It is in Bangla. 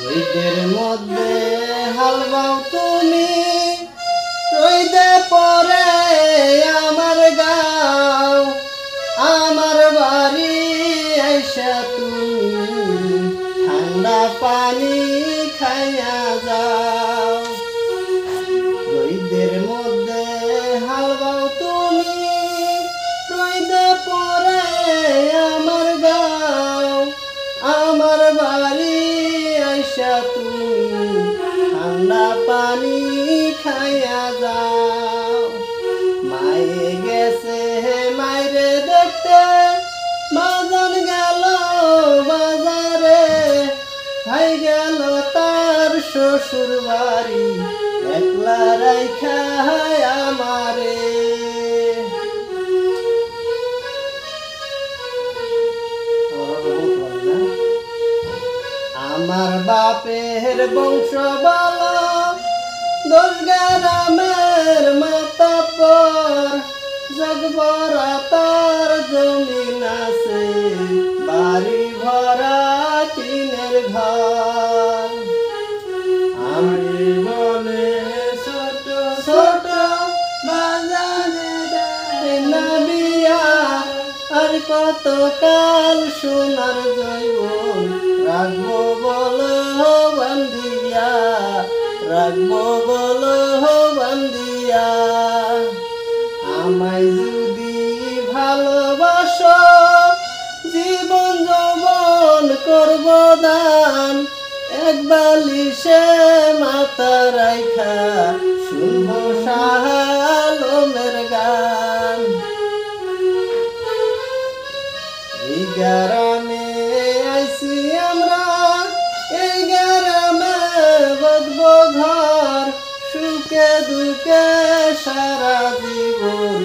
রোদের মধ্যে হাল বাও তুমি, রোদে পরে আমার গাও, আমার বাড়ি আইসা তুমি ঠান্ডা পানি খাইয়া যাও। রোদের মধ্যে হাল বাও তুমি, রোদে পরে আমার গাও, আমার বাড়ি আইসা তুমি ঠান্ডা পানি খাইয়া যাও। মায়ে গেছে মাইরে দেখতে, বাজান গেল বাজারে, ভাই গেল তার শ্বশুর বাড়ি, একলা রাইখা আমারে। আমার বাপের বংশ ভালো, 10 গ্রামের মাতাব্বর, জগবরা তার জমিন আছে, বাড়ি ভরা টিনের ঘর। আমি বলে ছোট ছোট বাজানে দেয় না বিয়া, আর কত কাল সোনার জৈবন রাখবো বলো বান্ধিয়া, রাখবো বলো বান্ধিয়া। আমায় যদি ভালোবাসো, জীবন যৌবন করব দান, এক বালিশে মাথা রাইখা শুনবো শাহ আলমের গান। এই গ্রামে আইছি আমরা, এই গ্রামে বাঁধবো ঘর, সুখে দুঃখে সারা জীবন